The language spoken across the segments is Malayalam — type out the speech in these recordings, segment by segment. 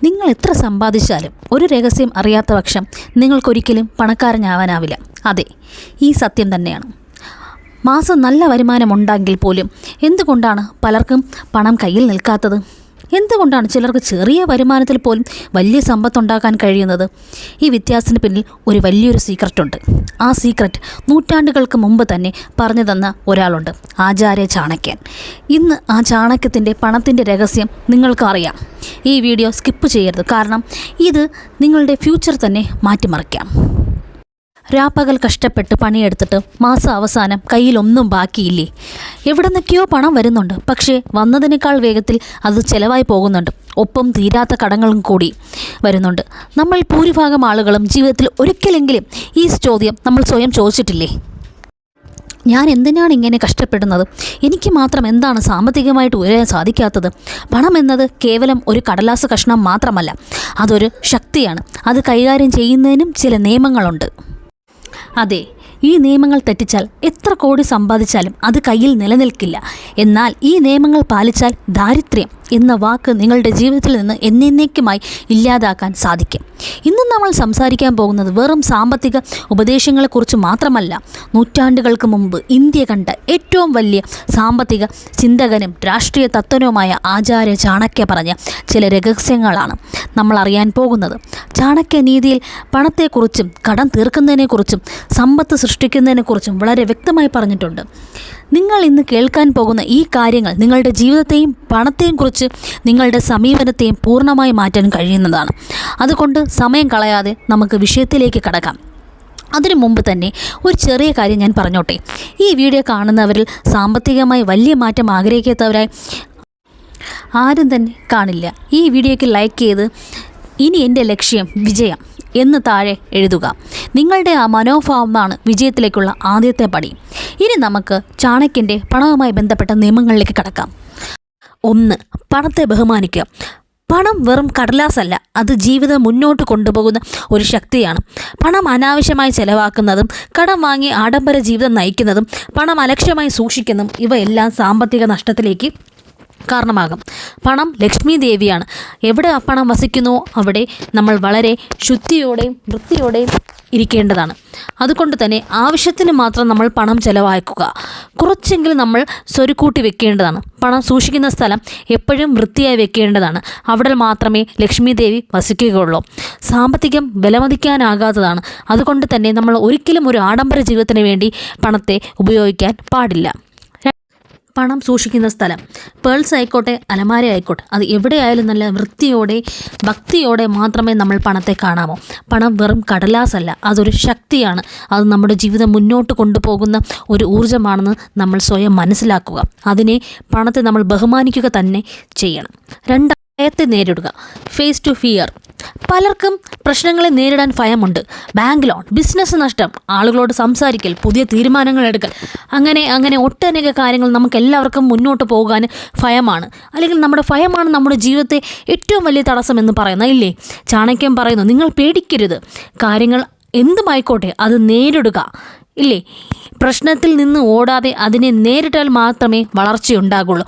നിങ്ങൾ എത്ര സമ്പാദിച്ചാലും ഒരു രഹസ്യം അറിയാത്ത പക്ഷം നിങ്ങൾക്കൊരിക്കലും പണക്കാരനാവാനാവില്ല. അതെ, ഈ സത്യം തന്നെയാണ്. മാസം നല്ല വരുമാനമുണ്ടെങ്കിൽ പോലും എന്തുകൊണ്ടാണ് പലർക്കും പണം കയ്യിൽ നിൽക്കാത്തത്? എന്തുകൊണ്ടാണ് ചിലർക്ക് ചെറിയ വരുമാനത്തിൽ പോലും വലിയ സമ്പത്തുണ്ടാക്കാൻ കഴിയുന്നത്? ഈ വ്യത്യാസത്തിന് പിന്നിൽ ഒരു വലിയൊരു സീക്രട്ടുണ്ട്. ആ സീക്രട്ട് നൂറ്റാണ്ടുകൾക്ക് മുമ്പ് തന്നെ പറഞ്ഞു തന്ന ഒരാളുണ്ട്, ആചാര്യ ചാണക്യൻ. ഇന്ന് ആ ചാണക്യത്തിൻ്റെ പണത്തിൻ്റെ രഹസ്യം നിങ്ങൾക്ക് അറിയാം. ഈ വീഡിയോ സ്കിപ്പ് ചെയ്യരുത്, കാരണം ഇത് നിങ്ങളുടെ ഫ്യൂച്ചർ തന്നെ മാറ്റിമറിക്കാം. രാപ്പകൽ കഷ്ടപ്പെട്ട് പണിയെടുത്തിട്ട് മാസം അവസാനം കയ്യിലൊന്നും ബാക്കിയില്ലേ? എവിടെ നിന്നൊക്കെയോ പണം വരുന്നുണ്ട്, പക്ഷേ വന്നതിനേക്കാൾ വേഗത്തിൽ അത് ചിലവായി പോകുന്നുണ്ട്. ഒപ്പം തീരാത്ത കടങ്ങളും കൂടി വരുന്നുണ്ട്. നമ്മൾ ഭൂരിഭാഗം ആളുകളും ജീവിതത്തിൽ ഒരിക്കലെങ്കിലും ഈ ചോദ്യം നമ്മൾ സ്വയം ചോദിച്ചിട്ടില്ലേ? ഞാൻ എന്തിനാണ് ഇങ്ങനെ കഷ്ടപ്പെടുന്നത്? എനിക്ക് മാത്രം എന്താണ് സാമ്പത്തികമായിട്ട് ഉയരാൻ സാധിക്കാത്തത്? പണം എന്നത് കേവലം ഒരു കടലാസ് കഷ്ണം മാത്രമല്ല, അതൊരു ശക്തിയാണ്. അത് കൈകാര്യം ചെയ്യുന്നതിനും ചില നിയമങ്ങളുണ്ട്. അതെ, ഈ നിയമങ്ങൾ തെറ്റിച്ചാൽ എത്ര കോടി സമ്പാദിച്ചാലും അത് കയ്യിൽ നിലനിൽക്കില്ല. എന്നാൽ ഈ നിയമങ്ങൾ പാലിച്ചാൽ ദാരിദ്ര്യം എന്ന വാക്ക് നിങ്ങളുടെ ജീവിതത്തിൽ നിന്ന് എന്നേക്കുമായി ഇല്ലാതാക്കാൻ സാധിക്കും. ഇന്ന് നമ്മൾ സംസാരിക്കാൻ പോകുന്നത് വെറും സാമ്പത്തിക ഉപദേശങ്ങളെക്കുറിച്ച് മാത്രമല്ല. നൂറ്റാണ്ടുകൾക്ക് മുമ്പ് ഇന്ത്യ കണ്ട ഏറ്റവും വലിയ സാമ്പത്തിക ചിന്തകനും രാഷ്ട്രീയ തത്വനുമായ ആചാര്യ ചാണക്യ പറഞ്ഞ ചില രഹസ്യങ്ങളാണ് നമ്മൾ അറിയാൻ പോകുന്നത്. ചാണക്യ നീതിയിൽ പണത്തെക്കുറിച്ചും കടം തീർക്കുന്നതിനെക്കുറിച്ചും സമ്പത്ത് സൃഷ്ടിക്കുന്നതിനെക്കുറിച്ചും വളരെ വ്യക്തമായി പറഞ്ഞിട്ടുണ്ട്. നിങ്ങൾ ഇന്ന് കേൾക്കാൻ പോകുന്ന ഈ കാര്യങ്ങൾ നിങ്ങളുടെ ജീവിതത്തെയും പണത്തെയും കുറിച്ച് നിങ്ങളുടെ സമീപനത്തെയും പൂർണ്ണമായി മാറ്റാൻ കഴിയുന്നതാണ്. അതുകൊണ്ട് സമയം കളയാതെ നമുക്ക് വിഷയത്തിലേക്ക് കടക്കാം. അതിനു മുമ്പ് തന്നെ ഒരു ചെറിയ കാര്യം ഞാൻ പറഞ്ഞോട്ടെ. ഈ വീഡിയോ കാണുന്നവരിൽ സാമ്പത്തികമായി വലിയ മാറ്റം ആഗ്രഹിക്കാത്തവരായി ആരും തന്നെ കാണില്ല. ഈ വീഡിയോയ്ക്ക് ലൈക്ക് ചെയ്ത് ഇനി എൻ്റെ ലക്ഷ്യം വിജയം എന്ന് താഴെ എഴുതുക. നിങ്ങളുടെ ആ മനോഭാവമാണ് വിജയത്തിലേക്കുള്ള ആദ്യത്തെ പടി. ഇനി നമുക്ക് ചാണക്യൻ്റെ പണവുമായി ബന്ധപ്പെട്ട നിയമങ്ങളിലേക്ക് കടക്കാം. 1. പണത്തെ ബഹുമാനിക്കുക. പണം വെറും കടലാസല്ല, അത് ജീവിതം മുന്നോട്ട് കൊണ്ടുപോകുന്ന ഒരു ശക്തിയാണ്. പണം അനാവശ്യമായി ചെലവാക്കുന്നതും കടം വാങ്ങി ആഡംബര ജീവിതം നയിക്കുന്നതും പണം അലക്ഷ്യമായി സൂക്ഷിക്കുന്നതും ഇവയെല്ലാം സാമ്പത്തിക നഷ്ടത്തിലേക്ക് കാരണമാകും. പണം ലക്ഷ്മി ദേവിയാണ്. എവിടെ പണം വസിക്കുന്നുവോ അവിടെ നമ്മൾ വളരെ ശുദ്ധിയോടെയും വൃത്തിയോടെയും ഇരിക്കേണ്ടതാണ്. അതുകൊണ്ട് തന്നെ ആവശ്യത്തിന് മാത്രം നമ്മൾ പണം ചെലവാക്കുക. കുറച്ചെങ്കിലും നമ്മൾ സ്വരുക്കൂട്ടി വെക്കേണ്ടതാണ്. പണം സൂക്ഷിക്കുന്ന സ്ഥലം എപ്പോഴും വൃത്തിയായി വെക്കേണ്ടതാണ്. അവിടെ മാത്രമേ ലക്ഷ്മി ദേവി വസിക്കുകയുള്ളൂ. സാമ്പത്തികം വിലമതിക്കാനാകാത്തതാണ്. അതുകൊണ്ട് തന്നെ നമ്മൾ ഒരിക്കലും ഒരു ആഡംബര ജീവിതത്തിന് വേണ്ടി പണത്തെ ഉപയോഗിക്കാൻ പാടില്ല. പണം സൂക്ഷിക്കുന്ന സ്ഥലം പേൾസ് ആയിക്കോട്ടെ, അലമാര ആയിക്കോട്ടെ, അത് എവിടെയായാലും നല്ല വൃത്തിയോടെ ഭക്തിയോടെ മാത്രമേ നമ്മൾ പണത്തെ കാണാമോ. പണം വെറും കടലാസല്ല, അതൊരു ശക്തിയാണ്. അത് നമ്മുടെ ജീവിതം മുന്നോട്ട് കൊണ്ടുപോകുന്ന ഒരു ഊർജ്ജമാണെന്ന് നമ്മൾ സ്വയം മനസ്സിലാക്കുക. പണത്തെ നമ്മൾ ബഹുമാനിക്കുക തന്നെ ചെയ്യണം. 2. ഭയത്തെ നേരിടുക. Face to fear. പലർക്കും പ്രശ്നങ്ങളെ നേരിടാൻ ഭയമുണ്ട്. ബാങ്ക് ലോൺ, ബിസിനസ് നഷ്ടം, ആളുകളോട് സംസാരിക്കൽ, പുതിയ തീരുമാനങ്ങൾ എടുക്കൽ, അങ്ങനെ ഒട്ടനേക കാര്യങ്ങൾ നമുക്ക് എല്ലാവർക്കും മുന്നോട്ട് പോകാൻ ഭയമാണ്. അല്ലെങ്കിൽ നമ്മുടെ ഭയമാണ് നമ്മുടെ ജീവിതത്തെ ഏറ്റവും വലിയ തടസ്സം എന്ന് പറയുന്നത്, ഇല്ലേ? ചാണക്യൻ പറയുന്നു, നിങ്ങൾ പേടിക്കരുത്. കാര്യങ്ങൾ എന്തുമായിക്കോട്ടെ അത് നേരിടുക, ഇല്ലേ? പ്രശ്നത്തിൽ നിന്ന് ഓടാതെ അതിനെ നേരിട്ടാൽ മാത്രമേ വളർച്ചയുണ്ടാകുള്ളൂ.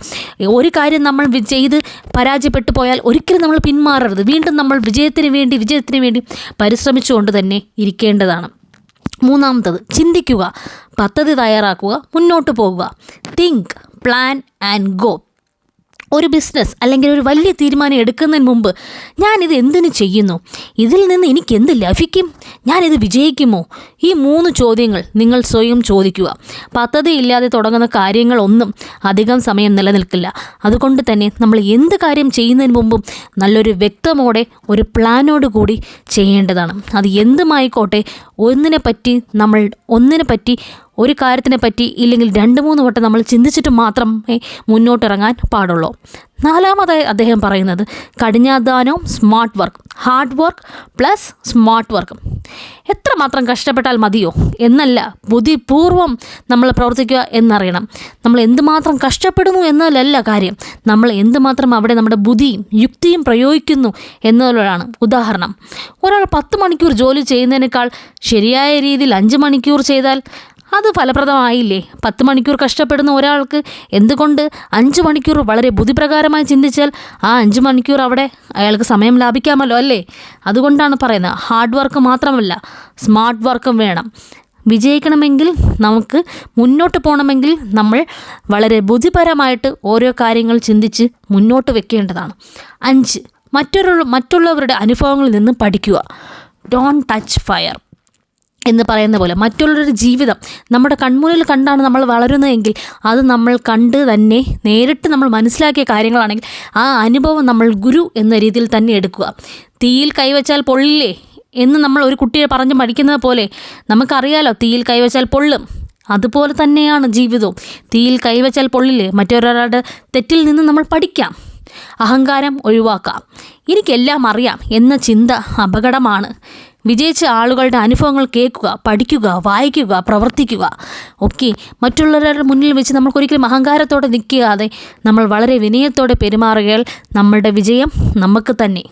ഒരു കാര്യം നമ്മൾ ചെയ്ത് പരാജയപ്പെട്ടു പോയാൽ ഒരിക്കലും നമ്മൾ പിന്മാറരുത്. വീണ്ടും നമ്മൾ വിജയത്തിന് വേണ്ടി പരിശ്രമിച്ചുകൊണ്ട് തന്നെ ഇരിക്കേണ്ടതാണ്. 3. ചിന്തിക്കുക. പദ്ധതി തയ്യാറാക്കുക, മുന്നോട്ട് പോകുക. Think, plan and go. ഒരു ബിസിനസ് അല്ലെങ്കിൽ ഒരു വലിയ തീരുമാനം എടുക്കുന്നതിന് മുമ്പ് ഞാനിത് എന്തിനു ചെയ്യുന്നു? ഇതിൽ നിന്ന് എനിക്ക് എന്ത് ലഭിക്കും? ഞാനിത് വിജയിക്കുമോ? ഈ 3 ചോദ്യങ്ങൾ നിങ്ങൾ സ്വയം ചോദിക്കുക. പദ്ധതിയില്ലാതെ തുടങ്ങുന്ന കാര്യങ്ങളൊന്നും അധികം സമയം നിലനിൽക്കില്ല. അതുകൊണ്ട് തന്നെ നമ്മൾ എന്ത് കാര്യം ചെയ്യുന്നതിന് മുമ്പും നല്ലൊരു വ്യക്തമോടെ ഒരു പ്ലാനോട് കൂടി ചെയ്യേണ്ടതാണ്. അത് എന്തുമായിക്കോട്ടെ, ഒരു കാര്യത്തിനെ പറ്റി ഇല്ലെങ്കിൽ 2-3 വട്ടം നമ്മൾ ചിന്തിച്ചിട്ട് മാത്രമേ മുന്നോട്ടിറങ്ങാൻ പാടുള്ളൂ. 4. അദ്ദേഹം പറയുന്നത് കഠിനാധ്വാനവും smart work. Hard work plus smart work. എത്രമാത്രം കഷ്ടപ്പെട്ടാൽ മതിയോ എന്നല്ല, ബുദ്ധിപൂർവ്വം നമ്മൾ പ്രവർത്തിക്കുക എന്നറിയണം. നമ്മൾ എന്തുമാത്രം കഷ്ടപ്പെടുന്നു എന്നതിലല്ല കാര്യം, നമ്മൾ എന്തുമാത്രം അവിടെ നമ്മുടെ ബുദ്ധിയും യുക്തിയും പ്രയോഗിക്കുന്നു എന്നതിലാണ്. ഉദാഹരണം, ഒരാൾ 10 മണിക്കൂർ ജോലി ചെയ്യുന്നതിനേക്കാൾ ശരിയായ രീതിയിൽ 5 മണിക്കൂർ ചെയ്താൽ അത് ഫലപ്രദമായില്ലേ? 10 മണിക്കൂർ കഷ്ടപ്പെടുന്ന ഒരാൾക്ക് എന്തുകൊണ്ട് 5 മണിക്കൂർ വളരെ ബുദ്ധിപ്രകാരമായി ചിന്തിച്ചാൽ ആ 5 മണിക്കൂർ അവിടെ അയാൾക്ക് സമയം ലാഭിക്കാമല്ലോ അല്ലേ? അതുകൊണ്ടാണ് പറയുന്നത്, ഹാർഡ് വർക്ക് മാത്രമല്ല സ്മാർട്ട് വർക്കും വേണം. വിജയിക്കണമെങ്കിൽ, നമുക്ക് മുന്നോട്ട് പോകണമെങ്കിൽ നമ്മൾ വളരെ ബുദ്ധിപരമായിട്ട് ഓരോ കാര്യങ്ങൾ ചിന്തിച്ച് മുന്നോട്ട് വെക്കേണ്ടതാണ്. 5, മറ്റുള്ളവരുടെ അനുഭവങ്ങളിൽ നിന്ന് പഠിക്കുക. ഡോണ്ട് ടച്ച് ഫയർ എന്ന് പറയുന്ന പോലെ മറ്റുള്ളവരുടെ ജീവിതം നമ്മുടെ കൺമുന്നിൽ കണ്ടാണ് നമ്മൾ വളരുന്നതെങ്കിൽ അത് നമ്മൾ കണ്ട് തന്നെ നേരിട്ട് നമ്മൾ മനസ്സിലാക്കിയ കാര്യങ്ങളാണെങ്കിൽ ആ അനുഭവം നമ്മൾ ഗുരു എന്ന രീതിയിൽ തന്നെ എടുക്കുക. തീയിൽ കൈവച്ചാൽ പൊള്ളില്ലേ എന്ന് നമ്മൾ ഒരു കുട്ടിയെ പറഞ്ഞ് പഠിക്കുന്നത് പോലെ നമുക്കറിയാലോ, തീയിൽ കൈവച്ചാൽ പൊള്ളും. അതുപോലെ തന്നെയാണ് ജീവിതവും. തീയിൽ കൈവച്ചാൽ പൊള്ളില്ലേ? മറ്റൊരാളുടെ തെറ്റിൽ നിന്ന് നമ്മൾ പഠിക്കാം. അഹങ്കാരം ഒഴിവാക്കാം. എനിക്കെല്ലാം അറിയാം എന്ന ചിന്ത അപകടമാണ്. വിജയിച്ച ആളുകളുടെ അനുഭവങ്ങൾ കേൾക്കുക, പഠിക്കുക, വായിക്കുക, പ്രവർത്തിക്കുക. ഓക്കെ, മറ്റുള്ളവരുടെ മുന്നിൽ വെച്ച് നമ്മൾക്കൊരിക്കലും അഹങ്കാരത്തോടെ നിൽക്കാതെ നമ്മൾ വളരെ വിനയത്തോടെ പെരുമാറുകയാൽ നമ്മളുടെ വിജയം നമുക്ക് തന്നെ.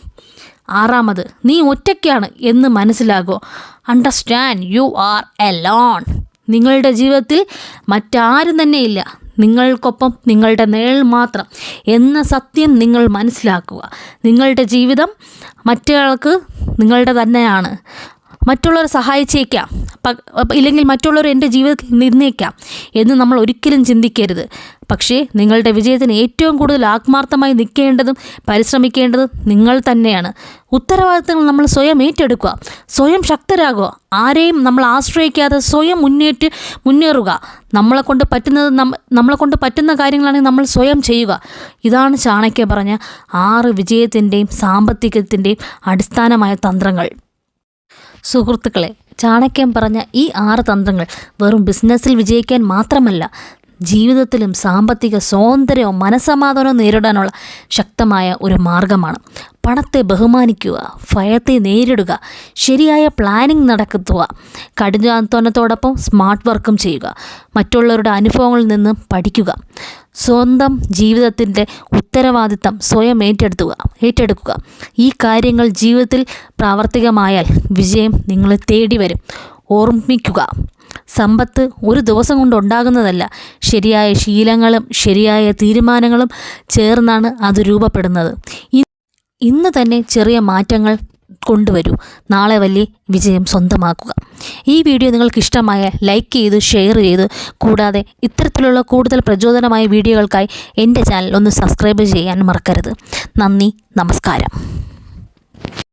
6, നീ ഒറ്റയ്ക്കാണ് എന്ന് മനസ്സിലാകുക. Understand you are alone. നിങ്ങളുടെ ജീവിതത്തിൽ മറ്റാരും തന്നെയില്ല, നിങ്ങൾക്കൊപ്പം നിങ്ങളുടെ നിഴൽ മാത്രം എന്ന സത്യം നിങ്ങൾ മനസ്സിലാക്കുക. നിങ്ങളുടെ ജീവിതം മറ്റൊരാൾക്ക് നിങ്ങളുടെ തന്നെയാണ്. മറ്റുള്ളവരെ സഹായിച്ചേക്കാം, ഇല്ലെങ്കിൽ മറ്റുള്ളവർ എൻ്റെ ജീവിതത്തിൽ നിന്നേക്കാം എന്ന് നമ്മൾ ഒരിക്കലും ചിന്തിക്കരുത്. പക്ഷേ നിങ്ങളുടെ വിജയത്തിന് ഏറ്റവും കൂടുതൽ ആത്മാർത്ഥമായി നിൽക്കേണ്ടതും പരിശ്രമിക്കേണ്ടതും നിങ്ങൾ തന്നെയാണ്. ഉത്തരവാദിത്തങ്ങൾ നമ്മൾ സ്വയം ഏറ്റെടുക്കുക, സ്വയം ശക്തരാകുക. ആരെയും നമ്മൾ ആശ്രയിക്കാതെ സ്വയം മുന്നേറുക. നമ്മളെ കൊണ്ട് പറ്റുന്ന കാര്യങ്ങളാണെങ്കിൽ നമ്മൾ സ്വയം ചെയ്യുക. ഇതാണ് ചാണക്യ പറഞ്ഞ 6 വിജയത്തിൻ്റെയും സാമ്പത്തികത്തിൻ്റെയും അടിസ്ഥാനമായ തന്ത്രങ്ങൾ. സുഹൃത്തുക്കളെ, ചാണക്യൻ പറഞ്ഞ ഈ 6 തന്ത്രങ്ങൾ വെറും ബിസിനസ്സിൽ വിജയിക്കാൻ മാത്രമല്ല, ജീവിതത്തിലും സാമ്പത്തിക സ്വാതന്ത്ര്യവും മനസ്സമാധാനവും നേരിടാനുള്ള ശക്തമായ ഒരു മാർഗമാണ്. പണത്തെ ബഹുമാനിക്കുക, ഭയത്തെ നേരിടുക, ശരിയായ പ്ലാനിംഗ് നടത്തുക, കഠിനാധ്വാനത്തോടൊപ്പം സ്മാർട്ട് വർക്കും ചെയ്യുക, മറ്റുള്ളവരുടെ അനുഭവങ്ങളിൽ നിന്ന് പഠിക്കുക, സ്വന്തം ജീവിതത്തിൻ്റെ ഉത്തരവാദിത്തം സ്വയം ഏറ്റെടുക്കുക. ഈ കാര്യങ്ങൾ ജീവിതത്തിൽ പ്രാവർത്തികമായാൽ വിജയം നിങ്ങളെ തേടി വരും. ഓർമ്മിക്കുക, സമ്പത്ത് ഒരു ദിവസം കൊണ്ട് ഉണ്ടാകുന്നതല്ല. ശരിയായ ശീലങ്ങളും ശരിയായ തീരുമാനങ്ങളും ചേർന്നാണ് അത് രൂപപ്പെടുന്നത്. ഇന്ന് തന്നെ ചെറിയ മാറ്റങ്ങൾ കൊണ്ടുവരൂ, നാളെ വലിയ വിജയം സ്വന്തമാക്കുക. ഈ വീഡിയോ നിങ്ങൾക്ക് ഇഷ്ടമായ ലൈക്ക് ചെയ്ത് ഷെയർ ചെയ്ത്, കൂടാതെ ഇത്തരത്തിലുള്ള കൂടുതൽ പ്രചോദനമായ വീഡിയോകൾക്കായി എൻ്റെ ചാനൽ ഒന്ന് സബ്സ്ക്രൈബ് ചെയ്യാൻ മറക്കരുത്. നന്ദി, നമസ്കാരം.